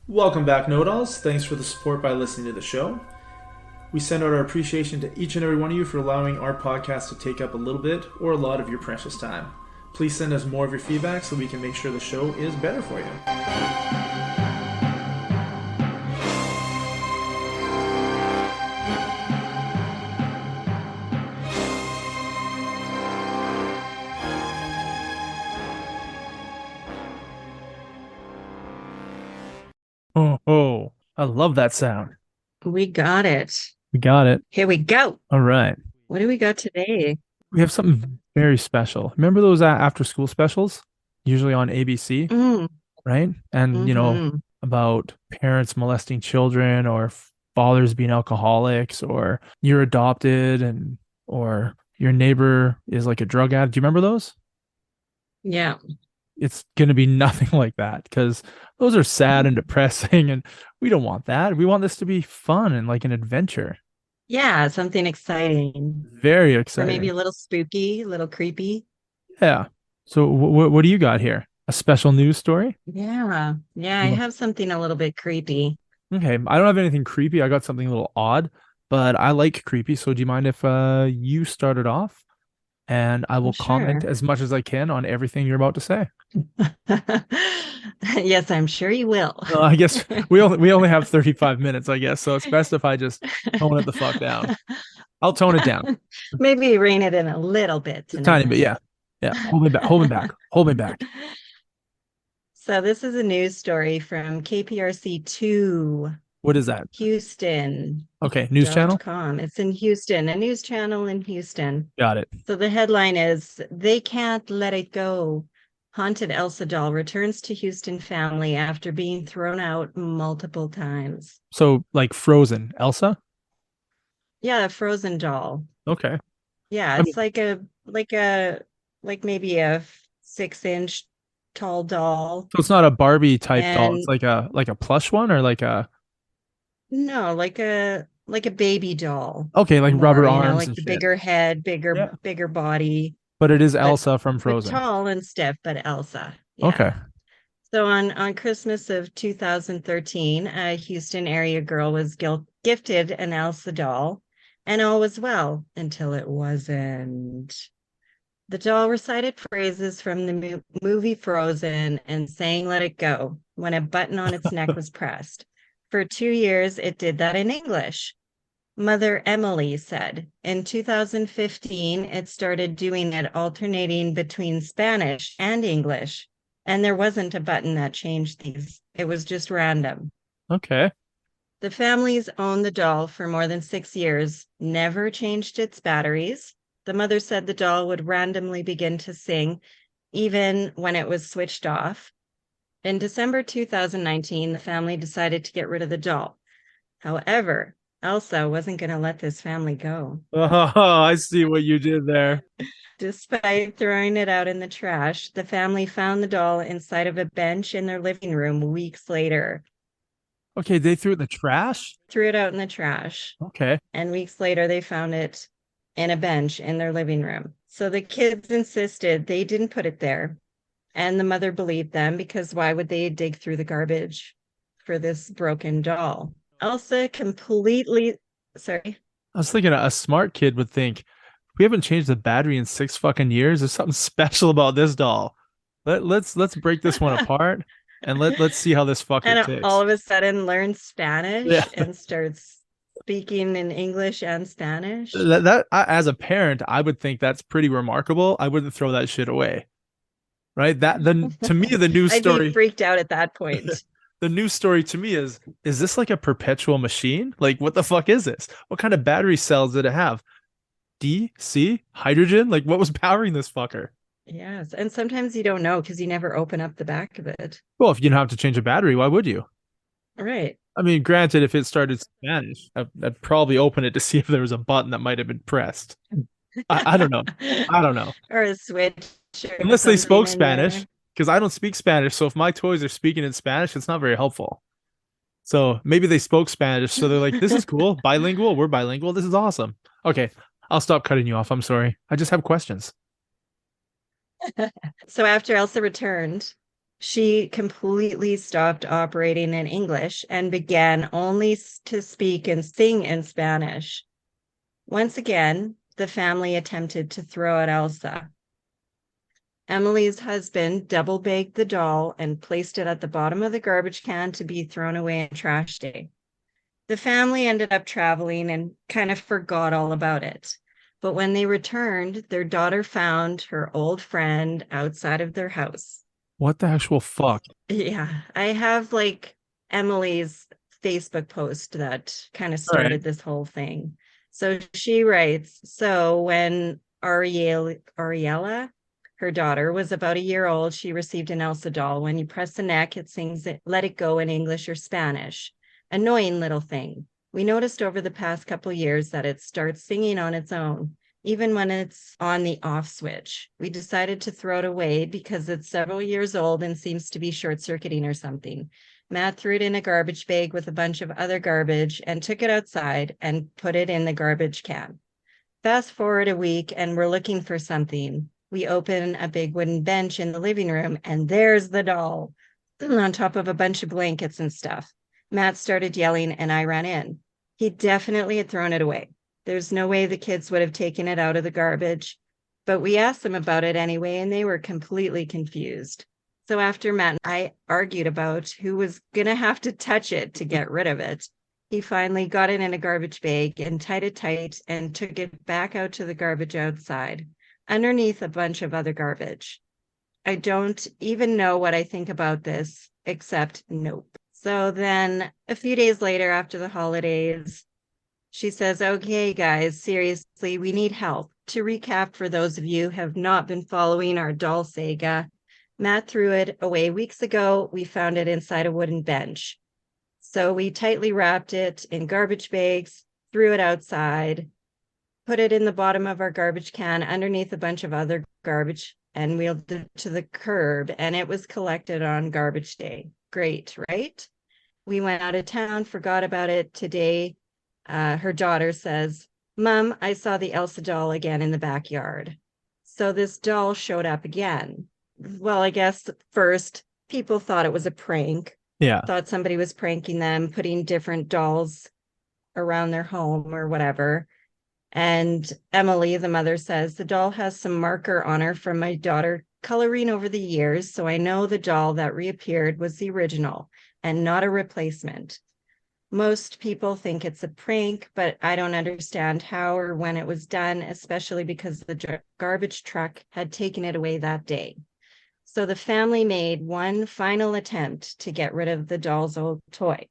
Welcome back, Know-It-Alls. Thanks for the support by listening to the show. We send out our appreciation to each and every one of you for allowing our podcast to take up a little bit or a lot of your precious time. Please send us more of your feedback so we can make sure the show is better for you. Oh, I love that sound. We got it. We got it. Here we go. All right. What do we got today? We have something very special. Remember those after school specials? Usually on ABC, Mm, right? And, hmm about parents molesting children or fathers being alcoholics or you're adopted and or your neighbor is like a drug addict. Do you remember those? Yeah. It's going to be nothing like that because those are sad and depressing and we don't want that. We want this to be fun and like an adventure. Yeah, something exciting. Very Or maybe exciting. a little spooky, a little creepy. Yeah. So what do you got here? A special news story? Yeah. Yeah, I You have something a little bit creepy. Okay, I don't have anything creepy. I got something a little odd, but I like creepy. So do you mind if you start it off and I will comment Sure. as much as I can on everything you're about to say? Yes, I'm sure you will. I guess we only have 35 minutes, I guess. So it's best if I just tone it the fuck down. I'll tone it down. Maybe rein it in a little bit A tiny bit, tonight. yeah. Yeah. Hold me back. Hold me back. Hold me back. So this is a news story from KPRC2, What is that? Houston. Okay, news channel? Com. It's in Houston, a news channel in Houston. Got it. So the headline is They Can't Let It Go. Haunted Elsa doll returns to Houston family after being thrown out multiple times. So like Frozen, Elsa? Yeah, a frozen doll. Okay. Yeah, I mean, it's like maybe a 6-inch tall doll. so it's not a Barbie type doll. It's And like a plush one or like a no, like a baby doll okay, like rubber more, arms like and the shit. bigger head, bigger, Yeah. bigger body, But it is but Elsa from but Frozen. tall and stiff, but Elsa. Yeah. Okay. So on Christmas of 2013, a Houston area girl was gifted an Elsa doll, and all was well until it wasn't. The doll recited phrases from the movie Frozen and sang "Let It Go" when a button on its neck was pressed. For 2 years, it did that in English. Mother Emily said in 2015, it started doing it alternating between Spanish and English. And there wasn't a button that changed these, it was just random. Okay. The family's owned the doll for more than 6 years, never changed its batteries. The mother said the doll would randomly begin to sing even when it was switched off. In December 2019, the family decided to get rid of the doll. However, Elsa wasn't going to let this family go. Oh, I see what you did there. Despite throwing it out in the trash, the family found the doll inside of a bench in their living room weeks later. Okay, they threw it in the trash? Threw it out in the trash. Okay. And weeks later, they found it in a bench in their living room. So the kids insisted they didn't put it there. And the mother believed them because why would they dig through the garbage for this broken doll? Elsa completely, sorry. I was thinking a smart kid would think, we haven't changed the battery in 6 fucking years. There's something special about this doll. Let's break this one apart and let's see how this fucker And all ticks. of a sudden learns Yeah. Spanish and starts speaking in English and Spanish. As a parent, I would think that's pretty remarkable. I wouldn't throw that shit away. Right? That then to me the news I'd be story freaked out at that point. the news story to me is this like a perpetual machine? Like what the fuck is this? What kind of battery cells did it have? D, C, hydrogen? Like what was powering this fucker? Yes. And sometimes you don't know because you never open up the back of it. Well, if you don't have to change a battery, why would you? Right. I mean, granted, if it started Spanish, I'd probably open it to see if there was a button that might have been pressed. I don't know. I don't know. Or a switch or Unless they something spoke in there. Spanish, because I don't speak Spanish. So if my toys are speaking in Spanish, it's not very helpful. So maybe they spoke Spanish. So they're like, this is cool. Bilingual. We're bilingual. This is awesome. Okay. I'll stop cutting you off. I'm sorry. I just have questions. So after Elsa returned, She completely stopped operating in English and began only to speak and sing in Spanish. Once again, the family attempted to throw out Elsa. Emily's husband double-bagged the doll and placed it at the bottom of the garbage can to be thrown away on trash day. The family ended up traveling and kind of forgot all about it. But when they returned, their daughter found her old friend outside of their house. What the actual fuck? Yeah, I have like Emily's Facebook post that kind of started this whole thing. So she writes, so when Ariella, her daughter, was about a year old, she received an Elsa doll. When you press the neck, it sings Let It Go in English or Spanish. Annoying little thing. We noticed over the past couple years that it starts singing on its own, even when it's on the off switch. We decided to throw it away because it's several years old and seems to be short-circuiting or something. Matt threw it in a garbage bag with a bunch of other garbage and took it outside and put it in the garbage can. Fast forward a week and we're looking for something. We open a big wooden bench in the living room and there's the doll on top of a bunch of blankets and stuff. Matt started yelling and I ran in. He definitely had thrown it away. There's no way the kids would have taken it out of the garbage, but we asked them about it anyway, and they were completely confused. So after Matt and I argued about who was going to have to touch it to get rid of it, he finally got it in a garbage bag and tied it tight and took it back out to the garbage outside, underneath a bunch of other garbage. I don't even know what I think about this, except nope. So then a few days later, after the holidays, she says, okay, guys, seriously, we need help. To recap, for those of you who have not been following our doll saga, Matt threw it away weeks ago. We found it inside a wooden bench. So we tightly wrapped it in garbage bags, threw it outside, put it in the bottom of our garbage can underneath a bunch of other garbage, and wheeled it to the curb, and it was collected on garbage day. Great, right? We went out of town, forgot about it. Today, her daughter says, Mom, I saw the Elsa doll again in the backyard. So this doll showed up again. Well, I guess first people thought it was a prank. Yeah. Thought somebody was pranking them, putting different dolls around their home or whatever. And Emily, the mother, says, the doll has some marker on her from my daughter coloring over the years. So I know the doll that reappeared was the original and not a replacement. Most people think it's a prank, but I don't understand how or when it was done, especially because the garbage truck had taken it away that day. So the family made one final attempt to get rid of the doll's old toy.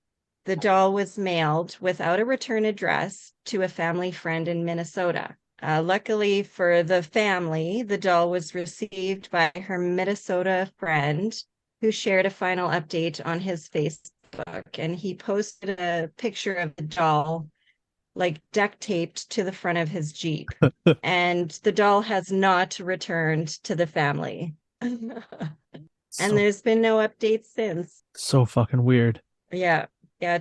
The doll was mailed without a return address to a family friend in Minnesota. Luckily for the family, the doll was received by her Minnesota friend, who shared a final update on his Facebook, and he posted a picture of the doll like duct taped to the front of his Jeep. And the doll has not returned to the family. And there's been no updates since. So fucking weird. Yeah,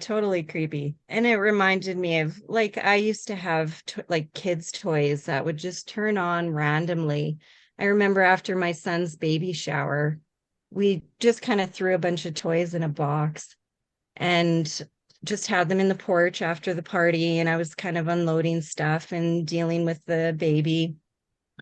totally creepy. And it reminded me of, like, I used to have like kids' toys that would just turn on randomly. I remember after my son's baby shower, we just kind of threw a bunch of toys in a box and just had them in the porch after the party. And I was kind of unloading stuff and dealing with the baby.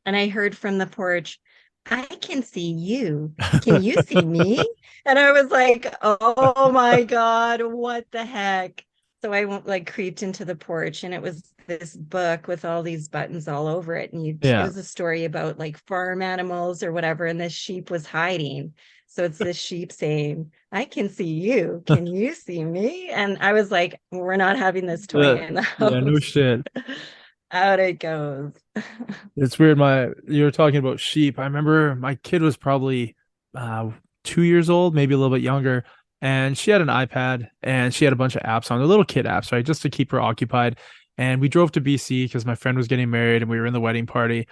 And I heard from the porch, I can see you. Can you see me? And I was like, oh my God, what the heck? So I creeped into the porch, and it was this book with all these buttons all over it. And it was a story about like farm animals or whatever. And this sheep was hiding. So it's this sheep saying, I can see you. Can you see me? And I was like, we're not having this toy in the house. Yeah, no shit. Out it goes. It's weird. You were talking about sheep. I remember my kid was probably 2 years old, maybe a little bit younger, and she had an iPad and she had a bunch of apps on, the little kid apps, right, just to keep her occupied. And we drove to BC because my friend was getting married and we were in the wedding party.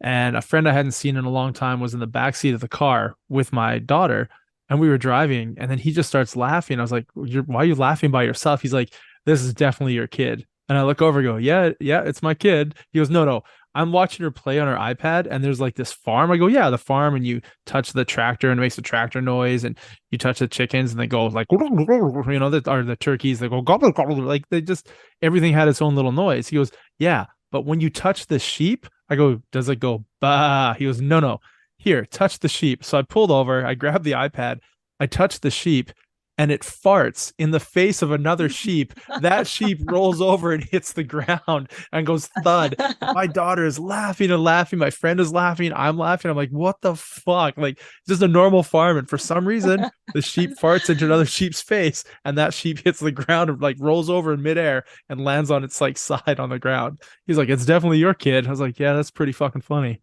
And a friend I hadn't seen in a long time was in the backseat of the car with my daughter, and we were driving. And then he just starts laughing. I was like, "Why are you laughing by yourself?" He's like, "This is definitely your kid." And I look over and go, yeah, it's my kid. He goes, no, I'm watching her play on her iPad, and there's like this farm. I go, yeah, the farm, and you touch the tractor and it makes a tractor noise, and you touch the chickens and they go like, or the turkeys, they go gobble gobble, like they just everything had its own little noise. He goes, yeah, but when you touch the sheep, I go, does it go bah? He goes, no, no, here, touch the sheep. So I pulled over, I grabbed the iPad, I touched the sheep, and it farts in the face of another sheep. That sheep rolls over and hits the ground and goes thud. My daughter is laughing and laughing. My friend is laughing. I'm laughing. I'm like, what the fuck? Like, it's just a normal farm. And for some reason, the sheep farts into another sheep's face, and that sheep hits the ground and like rolls over in midair and lands on its like side on the ground. He's like, it's definitely your kid. I was like, yeah, that's pretty fucking funny.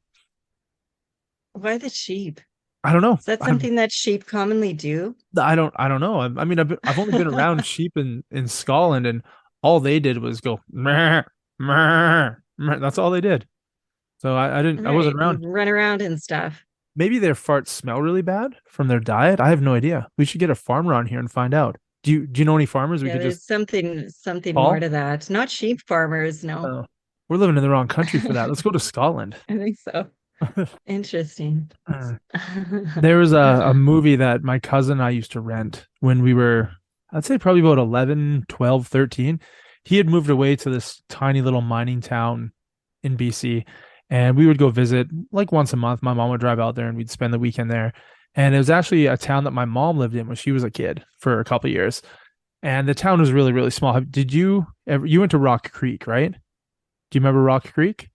Why the sheep? I don't know. Is that something that sheep commonly do? I don't know. I mean, I've only been around sheep in Scotland, and all they did was go meh, meh, meh. That's all they did. So I wasn't Right. around. Run around and stuff. Maybe their farts smell really bad from their diet. I have no idea. We should get a farmer on here and find out. Do you know any farmers we Yeah, could just there's something more call? to that. Not sheep farmers, no. Uh, we're living in the wrong country for that. Let's go to Scotland. I think so. Interesting. Uh, There was a movie that my cousin and I used to rent when we were, I'd say probably about 11, 12, 13. He had moved away to this tiny little mining town in BC, and we would go visit like once a month. My mom would drive out there and we'd spend the weekend there. And it was actually a town that my mom lived in when she was a kid for a couple of years. And the town was really, really small. Did you ever, you went to Rock Creek, right? Do you remember Rock Creek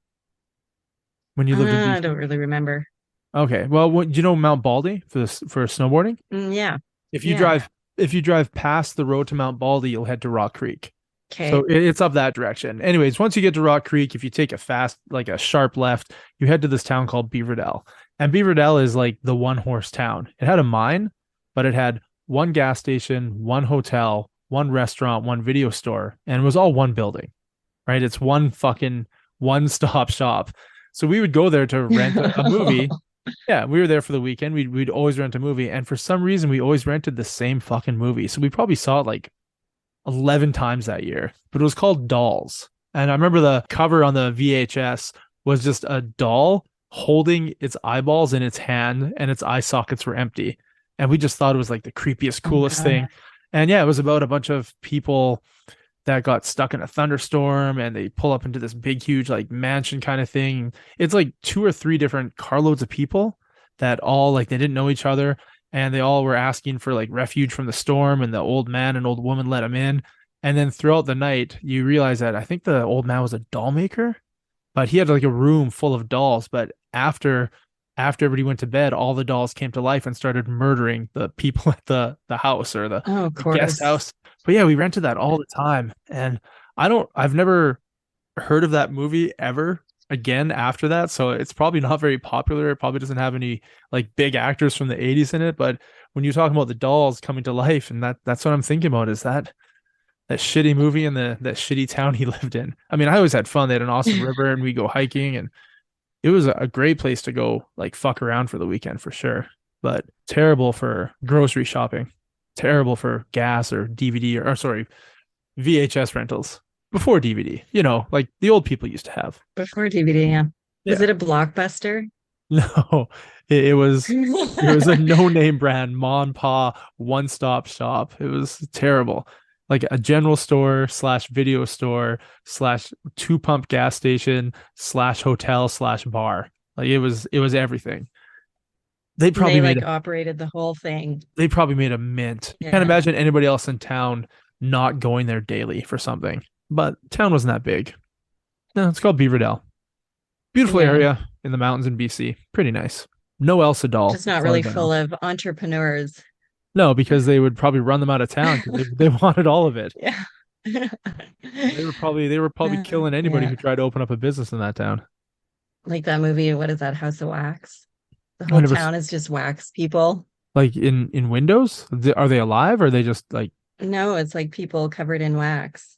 when you lived in I don't BC? really remember. Okay. Well, do you know Mount Baldy for this for snowboarding? Yeah. If you Yeah. drive if you drive past the road to Mount Baldy, you'll head to Rock Creek. So Okay. it's up that direction. Anyways, once you get to Rock Creek, if you take a fast, like a sharp left, you head to this town called Beaverdell. And Beaverdell is like the one horse town. It had a mine, but it had one gas station, one hotel, one restaurant, one video store, and it was all one building, right? It's one fucking one stop shop. So we would go there to rent a movie. Yeah, we were there for the weekend. We'd always rent a movie, and for some reason, we always rented the same fucking movie. So we probably saw it like 11 times that year. But it was called Dolls, and I remember the cover on the VHS was just a doll holding its eyeballs in its hand, and its eye sockets were empty. And we just thought it was like the creepiest, Oh coolest God. thing. And yeah, it was about a bunch of people that got stuck in a thunderstorm and they pull up into this big, huge like mansion kind of thing. It's like two or three different carloads of people that all like they didn't know each other and they all were asking for like refuge from the storm, and the old man and old woman let them in. And then throughout the night, you realize that I think the old man was a doll maker, but he had like a room full of dolls. But after everybody went to bed, all the dolls came to life and started murdering the people at the house or Oh, of the guest course. house. But yeah, we rented that all the time. And I've never heard of that movie ever again after that. So it's probably not very popular. It probably doesn't have any like big actors from the 80s in it. But when you're talking about the dolls coming to life, and that's what I'm thinking about, is that shitty movie and that shitty town he lived in. I mean, I always had fun. They had an awesome river and we go hiking, and it was a great place to go like fuck around for the weekend for sure. But terrible for grocery shopping, terrible for gas or DVD or sorry, VHS rentals before DVD, like the old people used to have. Before DVD, yeah. Was Yeah. it a Blockbuster? No, it was a no-name brand, Mon Pa one-stop shop. It was terrible. Like a general store slash video store slash two pump gas station slash hotel slash bar. Like it was everything. They And probably they made like operated the whole thing. they probably made a mint. You can't Yeah. imagine anybody else in town not going there daily for something. But town wasn't that big. No, it's called Beaverdale. Beautiful Yeah. area in the mountains in BC. Pretty nice. No Elsa doll. Just not as far really as I know. full of entrepreneurs. No, because they would probably run them out of town because they wanted all of it. Yeah. They were probably killing anybody Yeah. who tried to open up a business in that town. Like that movie, what is that? House of Wax? The I whole never town is just wax people. like in Windows. Are they alive or are they just No, it's like people covered in wax.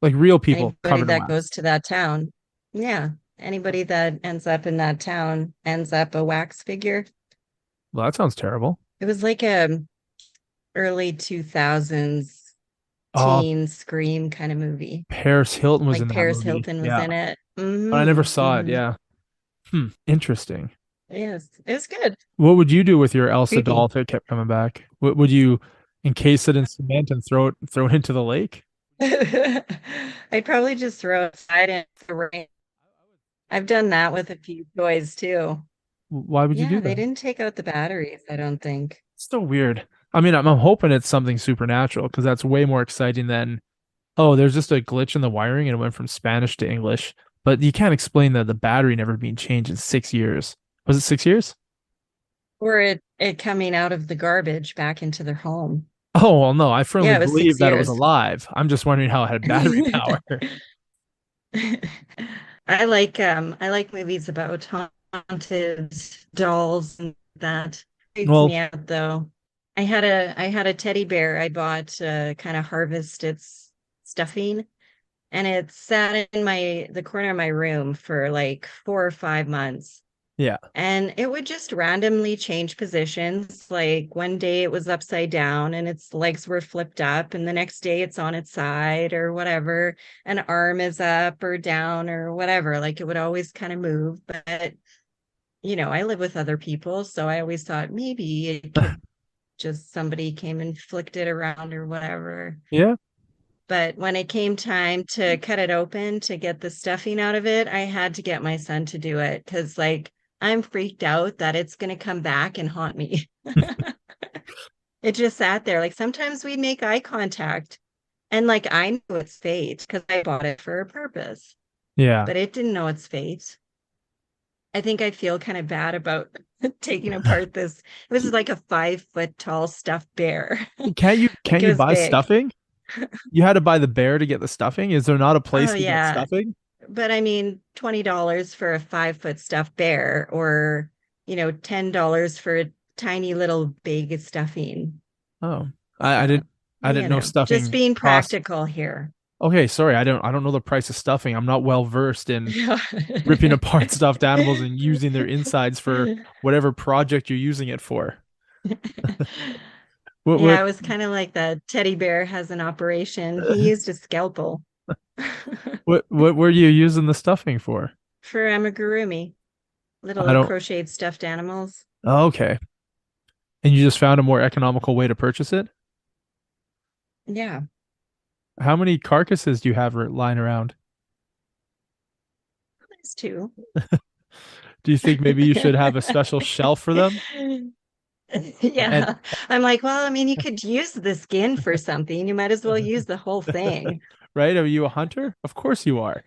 like real people Anybody covered in that wax? goes to that town. Yeah. Anybody that ends up in that town ends up a wax figure. Well, that sounds terrible. It was like a early 2000s Oh, teen scream kind of movie. Paris Hilton was in Like that Paris movie. Hilton was Yeah. in it. But I never Mm-hmm. saw it. Mm-hmm. Yeah. Interesting. Yes, it was good. What would you do with your Elsa doll Creepy. if it kept coming back? Would you encase it in cement and throw it into the lake? I'd probably just throw it aside in the rain. I've done that with a few toys too. Why would you Yeah, do they that? didn't take out the batteries, I don't think. It's still weird. I mean, I'm hoping it's something supernatural because that's way more exciting than, oh, there's just a glitch in the wiring and it went from Spanish to English. But you can't explain the battery never being changed in 6 years. Was it 6 years? Or it coming out of the garbage back into their home. Oh, well, no, I firmly Yeah, it was believe six that it was years. alive. I'm just wondering how it had battery power. I like movies about haunted dolls and that freaks Well, me out though. I had a teddy bear I bought kind of harvest its stuffing, and it sat in my the corner of my room for like 4 or 5 months. yeah. And it would just randomly change positions. Like one day it was upside down and its legs were flipped up, and the next day it's on its side or whatever. An arm is up or down or whatever. Like it would always kind of move. But, I live with other people. So I always thought maybe it could just somebody came and flicked it around or whatever. Yeah. But when it came time to cut it open to get the stuffing out of it, I had to get my son to do it because, like, I'm freaked out that it's going to come back and haunt me. It just sat there. Like, sometimes we'd make eye contact, and, like, I knew its fate because I bought it for a purpose, Yeah. but it didn't know its fate. I think I feel kind of bad about taking apart this. It was like a 5 foot tall stuffed bear. Can't you Like, can't it you was buy big. stuffing? You had to buy the bear to get the stuffing? Is there not a Oh, place to get yeah. stuffing? But I mean, $20 for a 5 foot stuffed bear, or, $10 for a tiny little bag of stuffing. Oh. I So, didn't know just stuffing being cost. practical here. Okay, sorry. I don't know the price of stuffing. I'm not well versed in Yeah. ripping apart stuffed animals and using their insides for whatever project you're using it for. What Yeah, it was kind of like that teddy bear has an operation. He used a scalpel what were you using the stuffing for? for amigurumi, I little don't. crocheted stuffed animals. Oh, okay. And you just found a more economical way to purchase it? Yeah, How many carcasses do you have lying around? there's two. Do you think maybe you should have a special shelf for them? And Yeah. I'm like, well, I mean, you could use the skin for something. You might as well use the whole thing. right? Are you a hunter? Of course you are.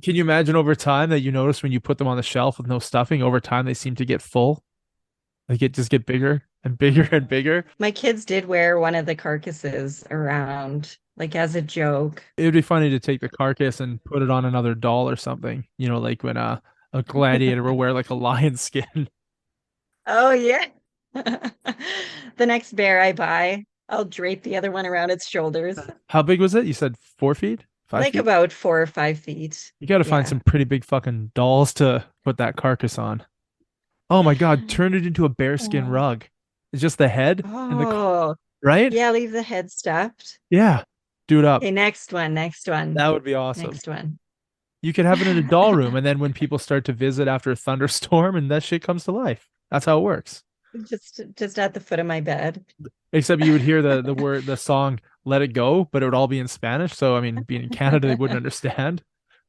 Can you imagine over time that you notice when you put them on the shelf with no stuffing, over time they seem to get full? Like it just get bigger and bigger and bigger. My kids did wear one of the carcasses around, like as a joke. It would be funny to take the carcass and put it on another doll or something. Like when a gladiator will wear like a lion skin. Oh, yeah. The next bear I buy, I'll drape the other one around its shoulders, How big was it? You said 4 feet? Five like feet? about 4 or 5 feet. You got to find Yeah. some pretty big fucking dolls to put that carcass on. Oh my God, turn it into a bearskin Oh, rug. It's just the head and oh, right? yeah, leave the head stuffed. Yeah. Do it up. Okay, next one, next one, That would be awesome. next one. You could have it in a doll room, and then when people start to visit after a thunderstorm, and that shit comes to life. That's how it works. Just at the foot of my bed. Except you would hear the song "Let It Go," but it would all be in Spanish. So I mean, being in Canada, they wouldn't understand.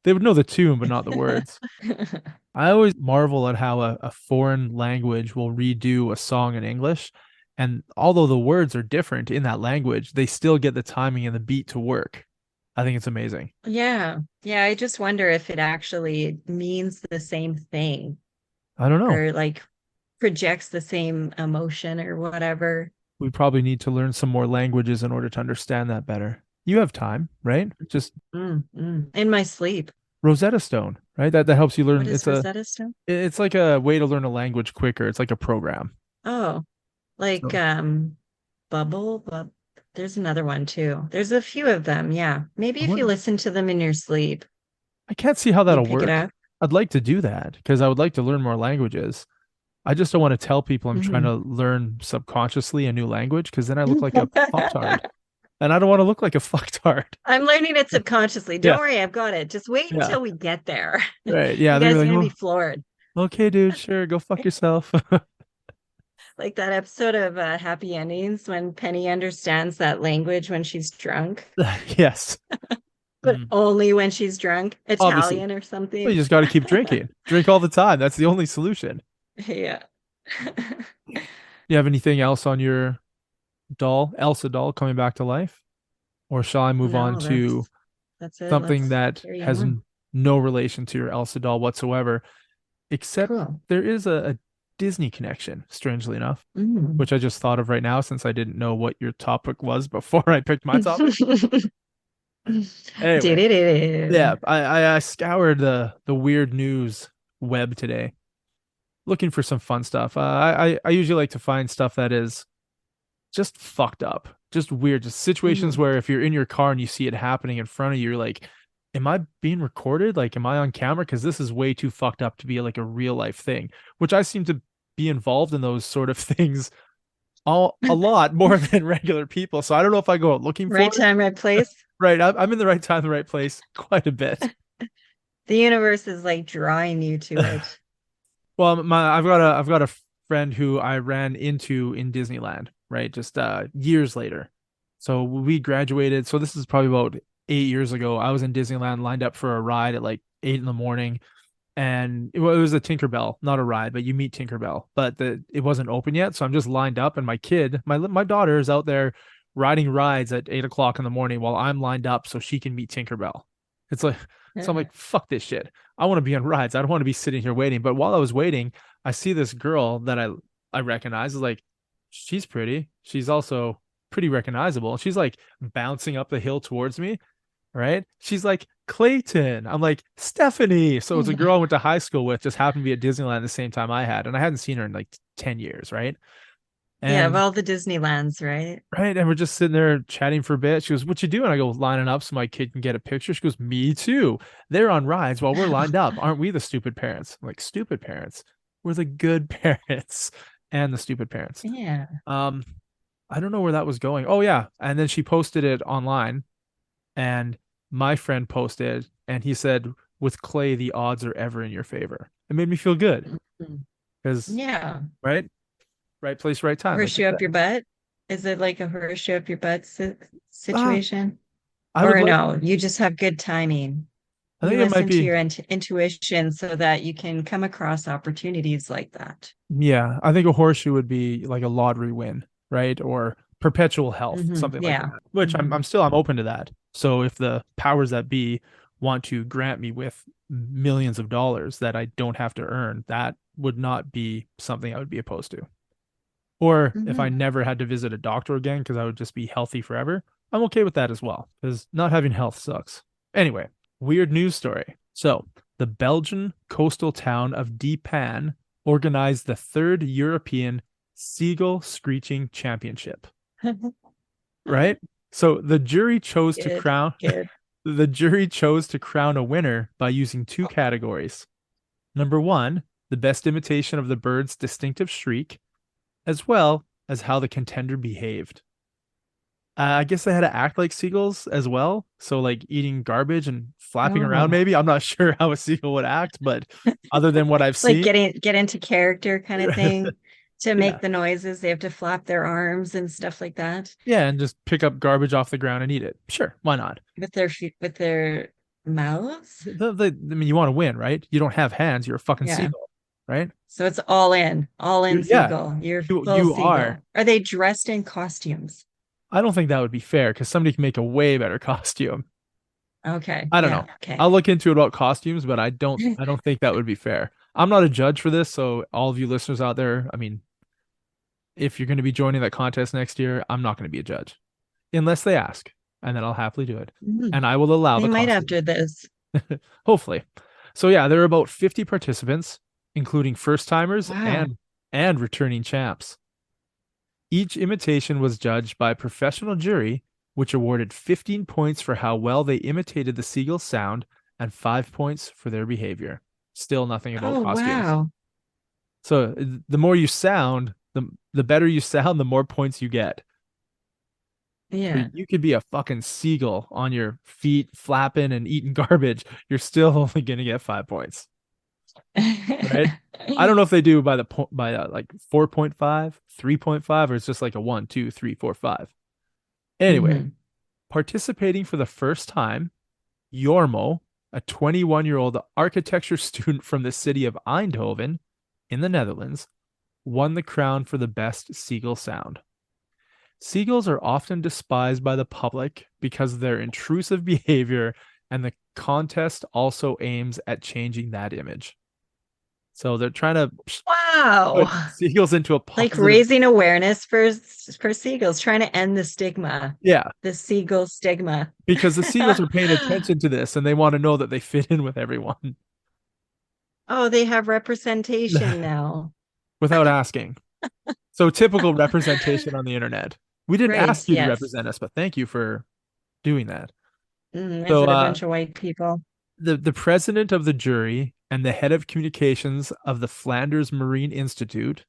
They would know the tune, but not the words. I always marvel at how a foreign language will redo a song in English, and although the words are different in that language, they still get the timing and the beat to work. I think it's amazing. Yeah. Yeah, I just wonder if it actually means the same thing, I don't know. or like projects the same emotion or whatever. We probably need to learn some more languages in order to understand that better. You have time, right? Just In my sleep. Rosetta Stone, right? That helps you What learn. is Rosetta Stone? It's like a way to learn a language quicker. It's like a program. Oh, like So Bubble, but there's another one too. There's a few of them, yeah. Maybe I if you wonder, listen to them in your sleep, I can't see how you that'll pick it work. up. I'd like to do that because I would like to learn more languages. I just don't want to tell people I'm trying Mhm. to learn subconsciously a new language because then I look like a fucktard. and I don't want to look like a fucktard. I'm learning it subconsciously. Don't Yeah, worry, I've got it. Just wait yeah, until we get there. right. Yeah, You they're guys are like, gonna be oh, floored. okay, dude, sure, go fuck yourself. Like that episode of Happy Endings when Penny understands that language when she's drunk, Yes. but only when she's drunk, Obviously. Italian or Well, you something. just got to keep drinking. Drink all the time. That's the only solution. Yeah. You have anything else on your doll, Elsa doll, coming back to life? Or shall I move on No, to that's it. something Let's that carry has on. no relation to your Elsa doll whatsoever, except Cool. there is a Disney connection, strangely enough, Mm. which I just thought of right now since I didn't know what your topic was before I picked my topic. Anyway, yeah, Do-do-do-do. I scoured the weird news web today looking for some fun stuff. I usually like to find stuff that is just fucked up, just weird, just situations Mm. where if you're in your car and you see it happening in front of you, you're like, am I being recorded? Like, am I on camera? Because this is way too fucked up to be like a real life thing, which I seem to be involved in those sort of things a lot more than regular people. So I don't know if I go out looking for Right it. time, right place. Right. I'm in the right time, the right place quite a bit. The universe is like drawing you to it. Well, I've got a friend who I ran into in Disneyland, right? Just years later. So we graduated. So this is probably about 8 years ago. I was in Disneyland lined up for a ride at like 8 in the morning. And it was a Tinkerbell, not a ride, but you meet Tinkerbell. But it wasn't open yet. So I'm just lined up, and my daughter is out there riding rides at 8 o'clock in the morning while I'm lined up so she can meet Tinkerbell. It's like so I'm Yeah. like, fuck this shit. I want to be on rides. I don't want to be sitting here waiting. But while I was waiting, I see this girl that I recognize. Is like, she's pretty. She's also pretty recognizable. She's like bouncing up the hill towards me, right? She's like, Clayton. I'm like, Stephanie. So it's a girl I went to high school with, just happened to be at Disneyland the same time I had. And I hadn't seen her in like 10 years, right? Yeah, of And all the Disneylands, right? right, and we're just sitting there chatting for a bit. She goes, "What you doing?" I go, "Lining up so my kid can get a picture." She goes, "Me too. They're on rides while we're lined up. Aren't we the stupid parents?" I'm like, "Stupid parents? We're the good parents and the stupid parents." Yeah. Um, I don't know where that was going. Oh yeah, and then she posted it online, and my friend posted, and he said, "With Clay, the odds are ever in your favor." It made me feel good Mhm. because Yeah. right, right place, right time, like you Horseshoe up said. your butt? Is it like a horseshoe up your butt Uh, situation? I would Or like. no, you just have good timing. I You think it might listen to be. your intuition so that you can come across opportunities like that. Yeah, I think a horseshoe would be like a lottery win, right? Or perpetual health, something like Yeah. that. Which Hmm. I'm open to that. So if the powers that be want to grant me with millions of dollars that I don't have to earn, that would not be something I would be opposed to. Or if I Hmm. never had to visit a doctor again because I would just be healthy forever, I'm okay with that as well because not having health sucks. Anyway, weird news story. So, the Belgian coastal town of Diepan organized the third European Seagull Screeching Championship, right? So Good, good. the jury chose to crown a winner by using two categories. Number one, the best imitation of the bird's distinctive shriek, as well as how the contender behaved. I guess they had to act like seagulls as well. So, like eating garbage and flapping around, Oh, maybe. I'm not sure how a seagull would act, but other than what I've like seen, get into character kind of thing. To yeah. make the noises, they have to flap their arms and stuff like that Yeah. And just pick up garbage off the ground and eat it. Sure. Why not? with their feet, with their mouths. I mean, you want to win, right? You don't have hands. You're a fucking Yeah. seagull, right? So it's all in Yeah. seagull. You're full You are. seagull. Are they dressed in costumes? I don't think that would be fair because somebody can make a way better costume. Okay. I don't Yeah. know. Okay. I'll look into it about costumes, but I don't think that would be fair. I'm not a judge for this, so all of you listeners out there, I mean, if you're going to be joining that contest next year, I'm not going to be a judge unless they ask, and then I'll happily do it. Mhm. And I will allow They the might costume. after this. Hopefully. So yeah, there are about 50 participants, including first timers Wow. and returning champs. Each imitation was judged by a professional jury, which awarded 15 points for how well they imitated the seagull's sound and 5 points for their behavior. Still nothing about Oh, costumes. wow. So the more you sound, the better you sound, the more points you get. So Yeah. you could be a fucking seagull on your feet flapping and eating garbage. You're still only going to get 5 points, right? I don't know if they do by the point by like 4.5, 3.5, or it's just like a 1, 2, 3, 4, 5. Anyway, Mhm. participating for the first time, Jormo, a 21-year-old architecture student from the city of Eindhoven in the Netherlands, won the crown for the best seagull sound. Seagulls are often despised by the public because of their intrusive behavior, and the contest also aims at changing that image. So they're trying to put Wow. seagulls into a Like positive. raising awareness for seagulls, trying to end the stigma, Yeah, the seagull stigma. because the seagulls are paying attention to this and they want to know that they fit in with everyone Oh, they have representation now. without asking. So typical representation on the internet. We didn't Right. ask you to Yes. represent us, but thank you for doing that. Is So it a bunch of white people? the president of the jury and the head of communications of the Flanders Marine Institute,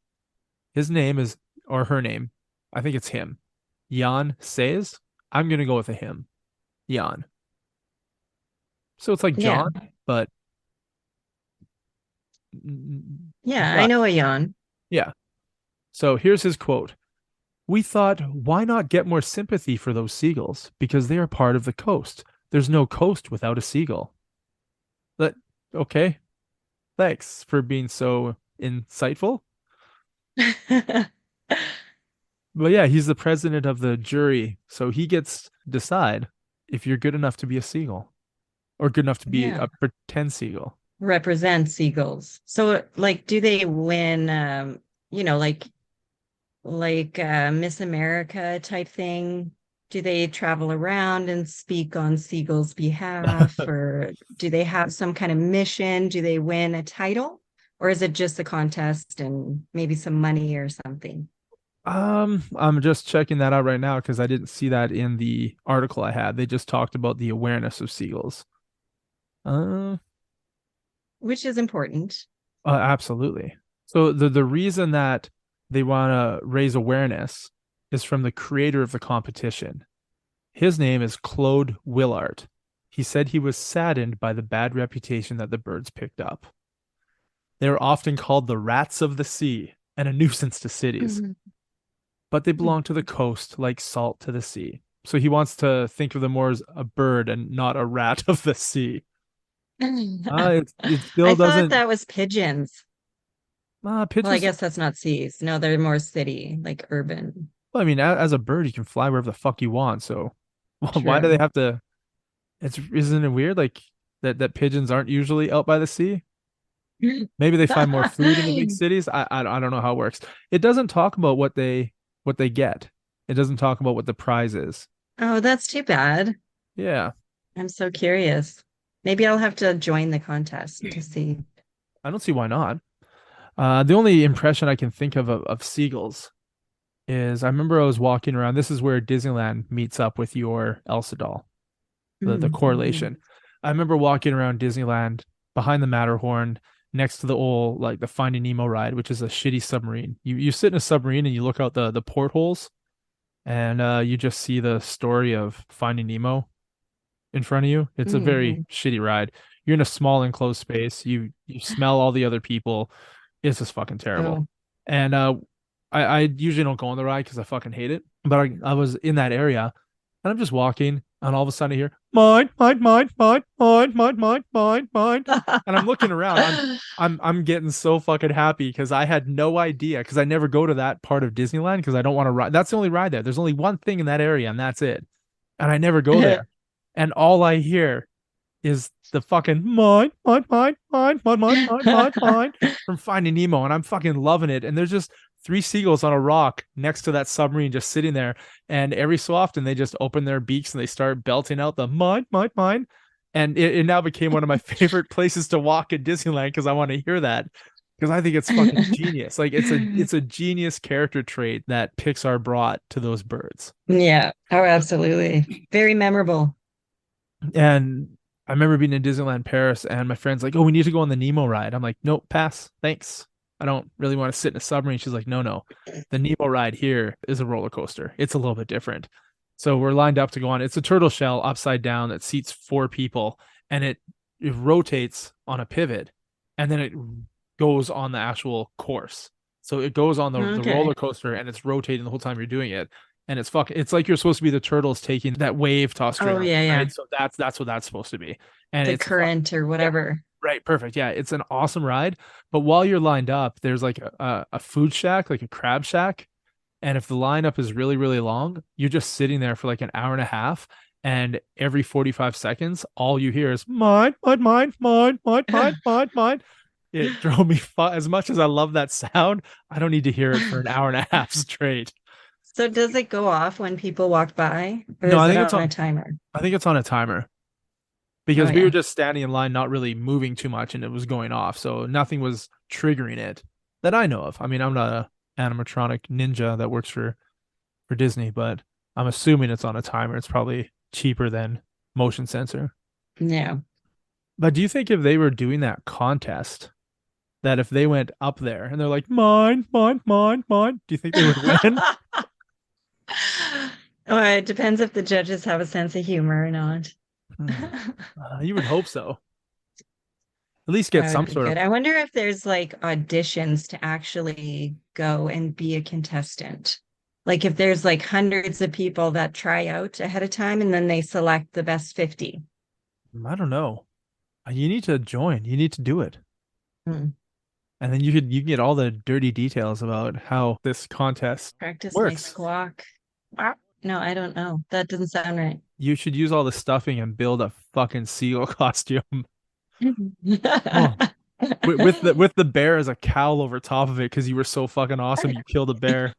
his name is, or her name, I think it's him, Jan Says. I'm gonna go with a him, Jan. So it's like Yeah. John, but Yeah. I know a Dutch. yawn. Yeah. So here's his quote. We thought, why not get more sympathy for those seagulls? Because they are part of the coast. There's no coast without a seagull. But okay, thanks for being so insightful. But yeah, he's the president of the jury, so he gets to decide if you're good enough to be a seagull or good enough to be Yeah. a pretend seagull. Represent seagulls. So like do they win you know, like Miss America type thing? Do they travel around and speak on seagulls' behalf, or do they have some kind of mission? Do they win a title, or is it just a contest and maybe some money or something? I'm just checking that out right now because I didn't see that in the article I had. They just talked about the awareness of seagulls. Uh, Which is important. Absolutely. So the reason that they want to raise awareness is from the creator of the competition. His name is Claude Willart. He said he was saddened by the bad reputation that the birds picked up. They are often called the rats of the sea and a nuisance to cities, Mhm. but they belong to the coast like salt to the sea. So he wants to think of them more as a bird and not a rat of the sea. It I still thought doesn't. that was pigeons. Well, I Pigeons. guess that's not seas. No, they're more city, like urban. Well, I mean, as a bird, you can fly wherever the fuck you want. So why do they True. have to? Isn't it weird? Like that pigeons aren't usually out by the sea. Maybe they find more food in the big cities. I don't know how it works. It doesn't talk about what they get. It doesn't talk about what the prize is. Oh, that's too bad. Yeah, I'm so curious. Maybe I'll have to join the contest to see. I don't see why not. The only impression I can think of seagulls is I remember I was walking around. This is where Disneyland meets up with your Elsa doll. The Mhm. correlation. I remember walking around Disneyland behind the Matterhorn next to the old like the Finding Nemo ride, which is a shitty submarine. You sit in a submarine and you look out the portholes and you just see the story of Finding Nemo in front of you. It's a very Mhm. shitty ride. You're in a small enclosed space. You smell all the other people. It's just fucking terrible. Oh. And I usually don't go on the ride because I fucking hate it. But I was in that area and I'm just walking, and all of a sudden I hear mine, mine, mine, mine, mine, mine, mine, mine, mine. And I'm looking around. I'm getting so fucking happy because I had no idea because I never go to that part of Disneyland because I don't want to ride. That's the only ride there. There's only one thing in that area, and that's it. And I never go there. And all I hear is the fucking mine, mine, mine, mine, mine, mine, mine, mine, mine from Finding Nemo, and I'm fucking loving it. And there's just three seagulls on a rock next to that submarine, just sitting there. And every so often, they just open their beaks and they start belting out the mine, mine, mine. And it now became one of my favorite places to walk at Disneyland because I want to hear that because I think it's fucking genius. Like it's a genius character trait that Pixar brought to those birds. Yeah. Oh, absolutely. Very memorable. And I remember being in Disneyland Paris and my friend's like, "Oh, we need to go on the Nemo ride." I'm like, "Nope, pass. Thanks. I don't really want to sit in a submarine." She's like, "No, no. The Nemo ride here is a roller coaster. It's a little bit different." So we're lined up to go on. It's a turtle shell upside down that seats 4 people, and it rotates on a pivot, and then it goes on the actual course. So it goes on the Okay. roller coaster, and it's rotating the whole time you're doing it. And it's like you're supposed to be the turtles taking that wave to Oh Australia, yeah, yeah. right? So that's what that's supposed to be. And The it's current or yeah, whatever. right, perfect. Yeah, it's an awesome ride. But while you're lined up, there's like a food shack, like a crab shack, and if the lineup is really, really long, you're just sitting there for like an hour and a half. And every 45 seconds, all you hear is mine, mine, mine, mine, mine, mine, mine, mine. It drove me as much as I love that sound. I don't need to hear it for an hour and a half straight. So does it go off when people walk by, or No, is it on a timer? I think it's on a timer Oh because we were yeah. just standing in line, not really moving too much, and it was going off. So nothing was triggering it that I know of. I mean, I'm not a animatronic ninja that works for Disney, but I'm assuming it's on a timer. It's probably cheaper than motion sensor. Yeah. But do you think if they were doing that contest, that if they went up there and they're like, mine, mine, mine, mine, do you think they would win? Oh, it depends if the judges have a sense of humor or not. You would hope so. At least get That some would be sort of. good. I wonder if there's like auditions to actually go and be a contestant. Like if there's like hundreds of people that try out ahead of time and then they select the best 50. I don't know. You need to join. You need to do it. Hmm. And then you can get all the dirty details about how this contest Practice my works. squawk. No, I don't know. That doesn't sound right. You should use all the stuffing and build a fucking seal costume. Oh, with the bear as a cowl over top of it because you were so fucking awesome. You killed a bear.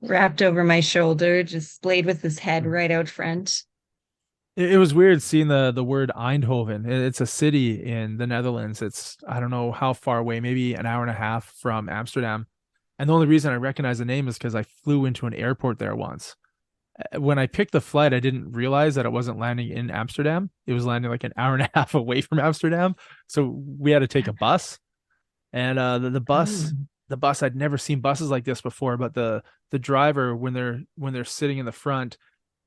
Wrapped over my shoulder, just displayed with his head right out front. It was weird seeing the word Eindhoven. It's a city in the Netherlands. It's I don't know how far away, maybe an hour and a half from Amsterdam. And the only reason I recognize the name is because I flew into an airport there once. When I picked the flight, I didn't realize that it wasn't landing in Amsterdam. It was landing like an hour and a half away from Amsterdam. So we had to take a bus. And Oh. the bus, I'd never seen buses like this before, but the driver, when they're sitting in the front,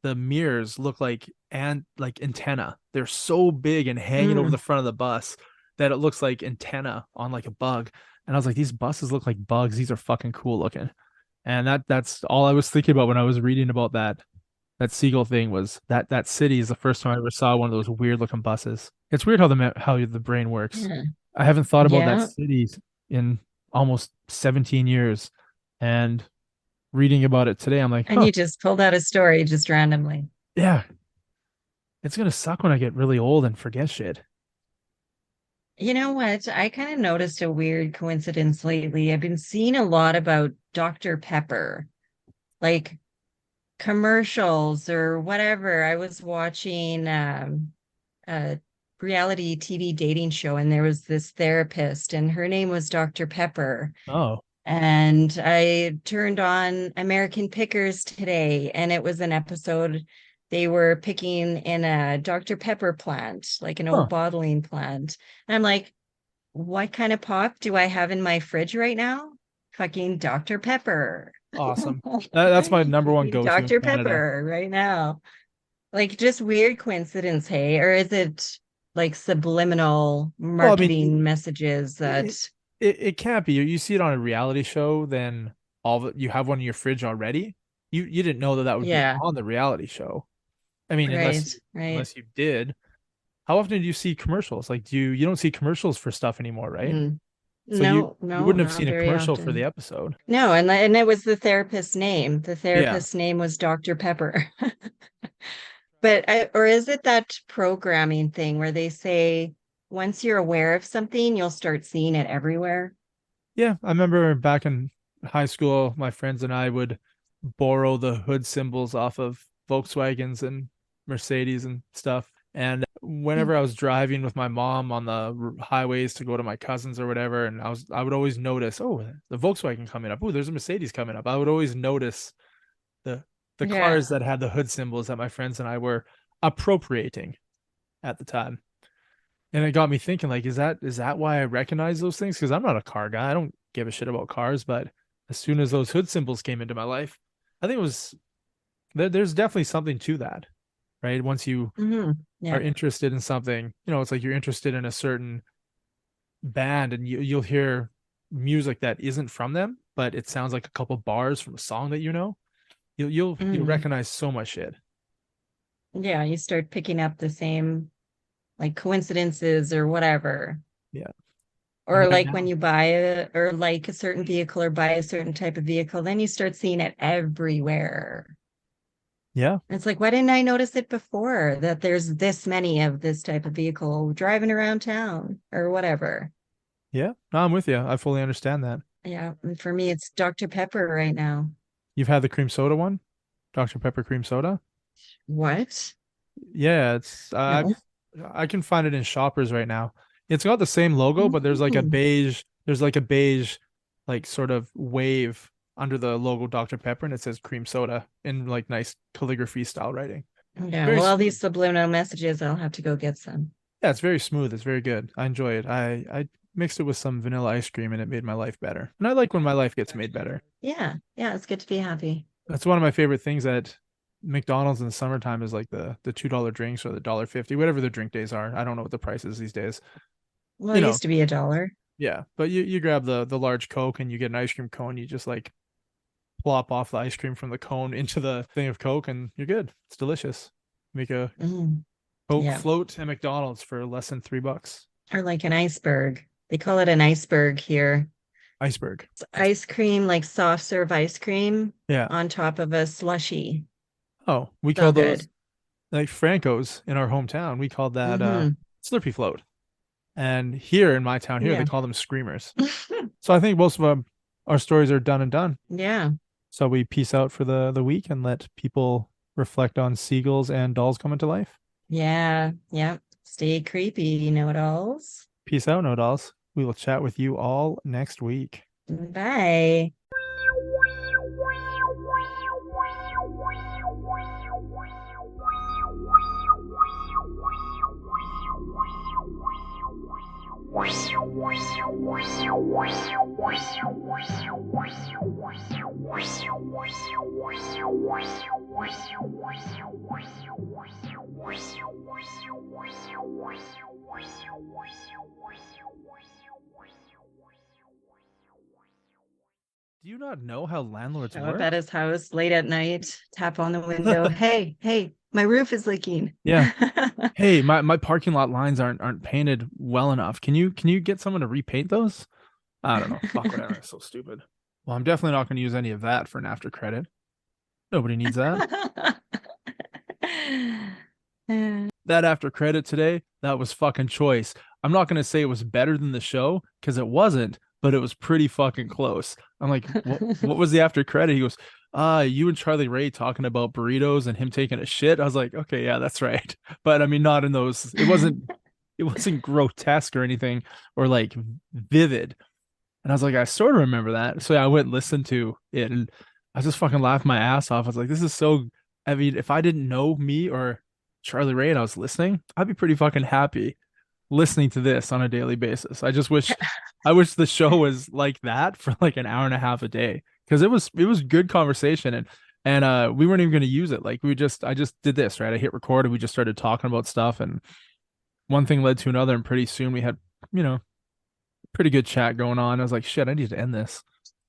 the mirrors look like antenna. They're so big and hanging over the Mm. front of the bus that it looks like antenna on like a bug. And I was like, these buses look like bugs. These are fucking cool looking. And that's all I was thinking about when I was reading about that seagull thing was that city is the first time I ever saw one of those weird looking buses. It's weird how the brain works. Yeah. I haven't thought about that Yeah. city in almost 17 years, and reading about it today, I'm like, And huh, you just pulled out a story just randomly. yeah, it's gonna suck when I get really old and forget shit. You know what? I kind of noticed a weird coincidence lately. I've been seeing a lot about Dr. Pepper, like commercials or whatever. I was watching a reality TV dating show, and there was this therapist, and her name was Dr. Pepper. Oh, And I turned on American Pickers today, and it was an episode they were picking in a Dr. Pepper plant, like an old huh, bottling plant. And I'm like, what kind of pop do I have in my fridge right now? Fucking Dr. Pepper. awesome. That's my number one go-to in Dr. Canada. Pepper right now. Like just weird coincidence, hey? Or is it like subliminal Well, I mean, marketing messages that, it, it can't be. You see it on a reality show, then you have one in your fridge already. You didn't know that would be yeah, on the reality show. I mean, right, right. unless you did. How often do you see commercials? Like, you don't see commercials for stuff anymore, right? Mm. So No, you no, wouldn't have not seen a very commercial for the often. episode. No, and it was the therapist's name. The Yeah. therapist's name was Dr. Pepper. But or is it that programming thing where they say once you're aware of something, you'll start seeing it everywhere? Yeah, I remember back in high school, my friends and I would borrow the hood symbols off of Volkswagens and Mercedes and stuff. And whenever I was driving with my mom on the highways to go to my cousins or whatever, and I would always notice, oh, the Volkswagen coming up. Oh, there's a Mercedes coming up. I would always notice the the Yeah. cars that had the hood symbols that my friends and I were appropriating at the time. And it got me thinking, like, is that why I recognize those things? Because I'm not a car guy. I don't give a shit about cars, but as soon as those hood symbols came into my life, I think it was there's definitely something to that, right? Once you Hmm. are Yeah. interested in something, it's like you're interested in a certain band and you'll hear music that isn't from them, but it sounds like a couple bars from a song that you'll Hmm. recognize so much shit. Yeah. You start picking up the same like coincidences or whatever. Yeah. And Or right like when now, you buy or like a certain vehicle or buy a certain type of vehicle, then you start seeing it everywhere. yeah, It's like, why didn't I notice it before that there's this many of this type of vehicle driving around town or whatever? yeah. No, I'm with you. I fully understand that. Yeah. And for me, it's Dr. Pepper right now. You've had the cream soda one, Dr. Pepper cream soda. What? Yeah, No. I can find it in Shoppers right now. It's got the same logo, but Mm. there's like a beige, like sort of wave under the logo Dr. Pepper, and it says cream soda in like nice calligraphy style writing. Yeah. Very Well, all smooth. these subliminal messages, I'll have to go get some. Yeah, it's very smooth. It's very good. I enjoy it. I mixed it with some vanilla ice cream, and it made my life better. And I like when my life gets made better. Yeah. Yeah. It's good to be happy. That's one of my favorite things at McDonald's in the summertime is like the $2 drinks or the $1.50, whatever the drink days are. I don't know what the price is these days. Well, You it know, used to be $1. yeah. But you grab the large Coke and you get an ice cream cone. You just like plop off the ice cream from the cone into the thing of Coke and you're good. It's delicious. Make a Mm. Coke Yeah. float at McDonald's for less than $3. Or like an iceberg. They call it an iceberg here. Iceberg. It's ice cream, like soft serve ice cream Yeah. on top of a slushy. Oh, we So call those good. like Franco's in our hometown. We called that Hmm. Slurpee float. And here in my town here, they Yeah. call them screamers. So I think most of our stories are done and done. Yeah. So we peace out for the week and let people reflect on seagulls and dolls coming to life. Yeah. Yeah. Stay creepy, you know-it-alls. Peace out, no dolls. We will chat with you all next week. Bye. Do you not know how landlords Show up work? at his house late at night, tap on the window. Hey, hey, my roof is leaking. Yeah. Hey, my parking lot lines aren't painted well enough. Can you get someone to repaint those? I don't know. Fuck whatever. It's so stupid. Well, I'm definitely not going to use any of that for an after credit. Nobody needs that. That after credit today, that was fucking choice. I'm not going to say it was better than the show because it wasn't, but it was pretty fucking close. I'm like, what was the after credit? He goes, you and Charlie Ray talking about burritos and him taking a shit. I was like, okay, yeah, that's right. But I mean, not in those. It wasn't grotesque or anything or like vivid. And I was like, I sort of remember that. So yeah, I went and listened to it and I just fucking laughed my ass off. I was like, this is so, I mean, if I didn't know me or Charlie Ray and I was listening, I'd be pretty fucking happy listening to this on a daily basis. I wish the show was like that for like an hour and a half a day because it was good conversation and we weren't even going to use it. Like I just did this, right? I hit record and we just started talking about stuff and one thing led to another and pretty soon we had, you know, pretty good chat going on. I was like, shit, I need to end this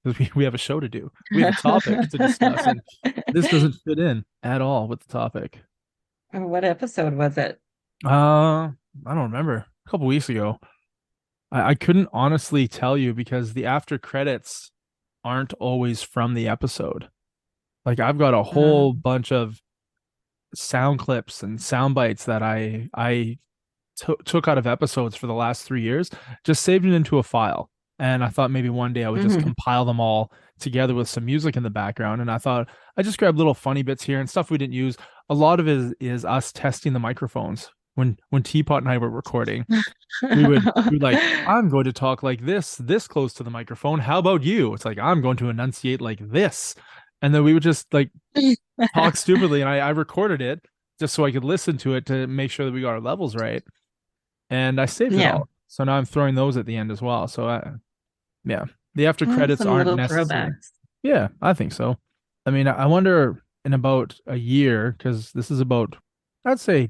because we have a show to do. We have a topic to discuss and this doesn't fit in at all with the topic. What episode was it? I don't remember. A couple weeks ago. I couldn't honestly tell you because the after credits aren't always from the episode. Like I've got a whole Um, bunch of sound clips and sound bites that I took out of episodes for the last 3 years, just saved it into a file. And I thought maybe one day I would just mhm. compile them all together with some music in the background. And I thought I just grabbed little funny bits here and stuff we didn't use. A lot of it is us testing the microphones. When Teapot and I were recording, we like, I'm going to talk like this close to the microphone. How about you? It's like I'm going to enunciate like this. And then we would just like talk stupidly. And I recorded it just so I could listen to it to make sure that we got our levels right. And I saved it Yeah. all. So now I'm throwing those at the end as well. So yeah, the after credits Some aren't little necessary. throwbacks. Yeah, I think so. I mean, I wonder in about a year, because this is about, I'd say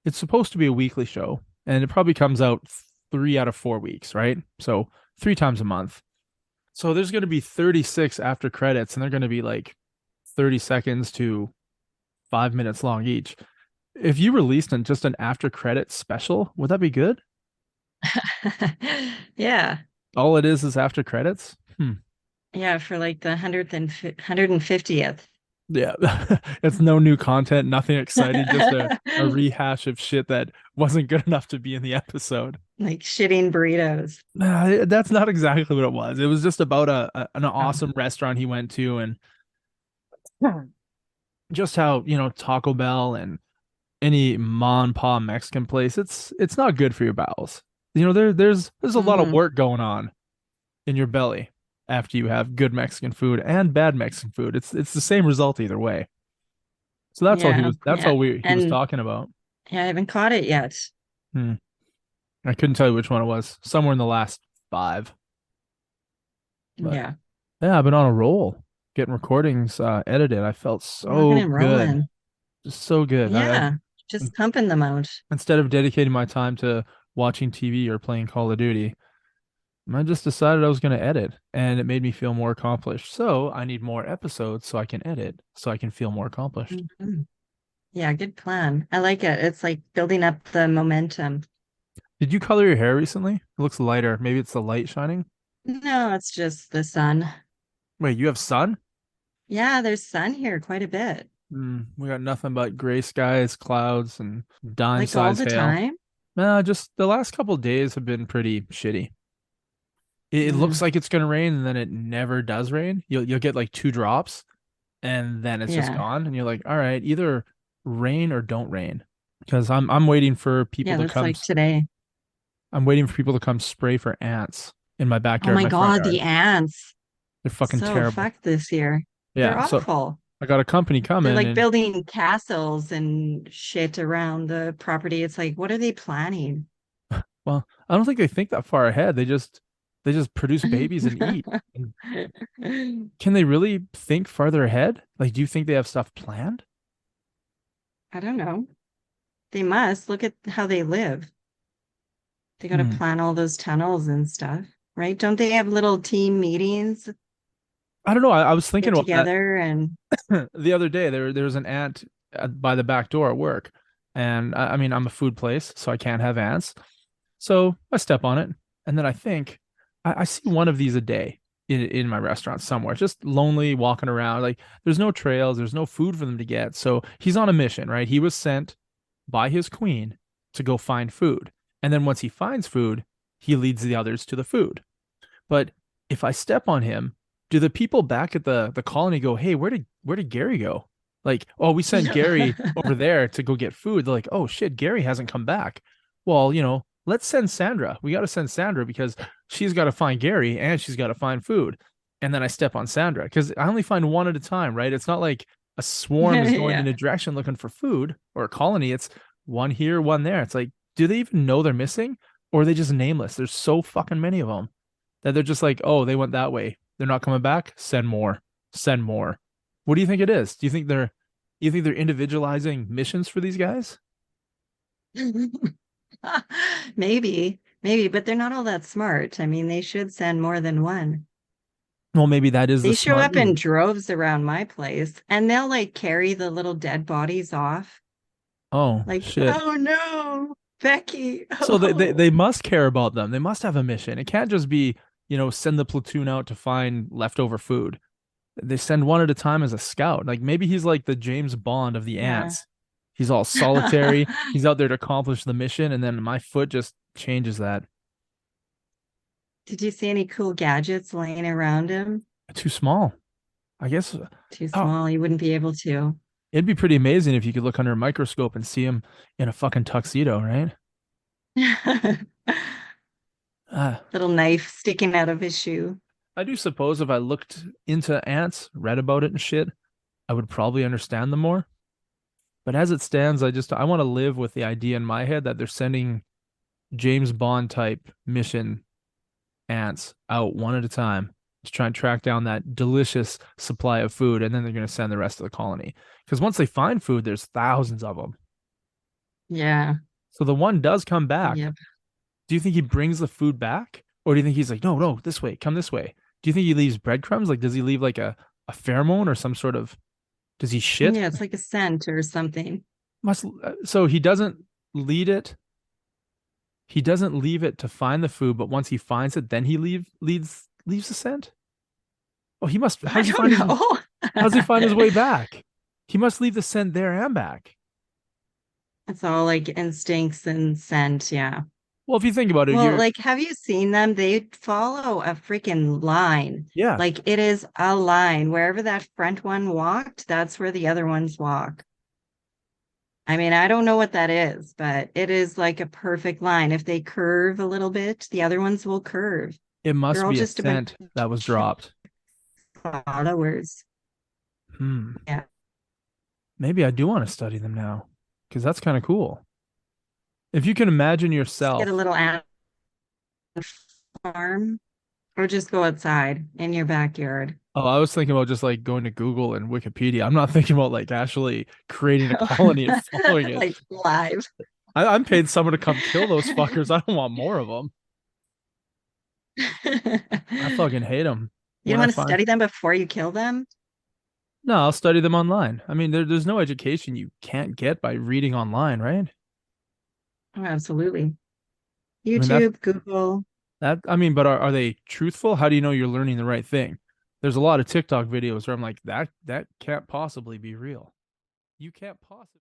it's supposed to be a weekly show, and it probably comes out 3 out of 4 weeks, right? So 3 times a month. So there's going to be 36 after credits, and they're going to be like 30 seconds to 5 minutes long each. If you released just an after credit special, would that be good? Yeah. All it is after credits? Hmm. Yeah, for like the 150th. Yeah. It's no new content, nothing exciting, just a rehash of shit that wasn't good enough to be in the episode. Like shitting burritos. Nah, that's not exactly what it was. It was just about an Oh. awesome restaurant he went to, and just how, Taco Bell and any mom and pa Mexican place, it's not good for your bowels. There's a lot of Hmm. work going on in your belly after you have good Mexican food and bad Mexican food. It's the same result either way. So Yeah, that's yeah. all he was And talking about. yeah, I haven't caught it yet. Hmm. I couldn't tell you which one it was. Somewhere in the last five. But Yeah. yeah, I've been on a roll getting recordings edited. I felt Rocking so and good. rolling. Just so good. Yeah. Just pumping them out. Instead of dedicating my time to watching TV or playing Call of Duty, I just decided I was going to edit, and it made me feel more accomplished. So I need more episodes so I can edit, so I can feel more accomplished. Mhm. Yeah, good plan. I like it. It's like building up the momentum. Did you color your hair recently? It looks lighter. Maybe it's the light shining. No, it's just the sun. Wait, you have sun? Yeah, there's sun here quite a bit. We got nothing but gray skies, clouds, and dime Like all size the hail. time. Just the last couple of days have been pretty shitty. It looks Mm, like it's gonna rain, and then it never does rain. You'll get like 2 drops, and then it's just yeah. gone. And you're like, all right, either rain or don't rain. Because I'm waiting for people Yeah, to that's come. like today. I'm waiting for people to come spray for ants in my Oh backyard, my my front God, the yard. ants. They're fucking So terrible. fucked this year. They're Yeah, so awful. I got a company They're coming, like and building castles and shit around the property. It's like, what are they planning? well, I don't think they think that far ahead. They just produce babies and eat. And can they really think farther ahead? Like, do you think they have stuff planned? I don't know. They must look at how they live. They got to Hmm. plan all those tunnels and stuff, right? Don't they have little team meetings, I don't know. I was thinking get about that together and the other day. There was an ant by the back door at work, and I mean I'm a food place, so I can't have ants. So I step on it, and then I think I see one of these a day in my restaurant somewhere, just lonely walking around. Like there's no trails, there's no food for them to get. So he's on a mission, right? He was sent by his queen to go find food, and then once he finds food, he leads the others to the food. But if I step on him, do the people back at the colony go, "Hey, where did Gary go?" Like, "Oh, we sent Gary over there to go get food." They're like, "Oh shit, Gary hasn't come back." Well, let's send Sandra. We got to send Sandra because she's got to find Gary and she's got to find food. And then I step on Sandra because I only find one at a time, right? It's not like a swarm is going yeah. in a direction looking for food or a colony. It's one here, one there. It's like, do they even know they're missing, or are they just nameless? There's so fucking many of them that they're just like, oh, they went that way. They're not coming back. Send more. Send more. What do you think it is? Do you think they're individualizing missions for these guys? Maybe, but they're not all that smart. I mean, they should send more than one. Well, maybe that is the They show smart up in move. droves around my place and they'll like carry the little dead bodies off. Oh Like, shit. oh no, Becky. So they, they Oh. they must care about them. They must have a mission. It can't just be, send the platoon out to find leftover food. They send one at a time as a scout. Like maybe he's like the James Bond of the Yeah. ants. He's all solitary. He's out there to accomplish the mission, and then my foot just changes that. Did you see any cool gadgets laying around him? Too small. I guess. Too Oh, small. You wouldn't be able to. it'd be pretty amazing if you could look under a microscope and see him in a fucking tuxedo, right? Ah, Little knife sticking out of his shoe. I do suppose if I looked into ants, read about it and shit, I would probably understand them more. But as it stands, I want to live with the idea in my head that they're sending James Bond type mission ants out one at a time. to try and track down that delicious supply of food, and then they're going to send the rest of the colony. Because once they find food, there's thousands of them. Yeah. So the one does come back. Yep. Do you think he brings the food back? Or do you think he's like, no, no, this way, come this way? Do you think he leaves breadcrumbs? Like, does he leave like a pheromone or some sort of, does he shit? Yeah, it's like a scent or something. So he doesn't lead it. He doesn't leave it to find the food, but once he finds it, then he leaves the scent. Oh, he must. I don't know. How does he find his way back? He must leave the scent there and back. It's all like instincts and scent. Yeah. Well, if you think about it, Well, like, have you seen them? They follow a freaking line. yeah, Like, it is a line. Wherever that front one walked, that's where the other ones walk. I mean, I don't know what that is, but it is like a perfect line. If they curve a little bit, the other ones will curve. it must They're all be a just a bunch scent that was dropped. of followers. Yeah. Maybe I do want to study them now, because that's kind of cool. If you can imagine yourself, Get a little animal farm or just go outside in your backyard. oh, I was thinking about just like going to Google and Wikipedia. I'm not thinking about like actually creating a colony and following it. Like live. I'm paying someone to come kill those fuckers. I don't want more of them. I fucking hate them. You don't want to study them before you kill them? No, I'll study them online. I mean, there's no education you can't get by reading online, right? Oh, absolutely. I mean, YouTube, Google. but are they truthful? How do you know you're learning the right thing? There's a lot of TikTok videos where I'm like, that can't possibly be real. You can't possibly.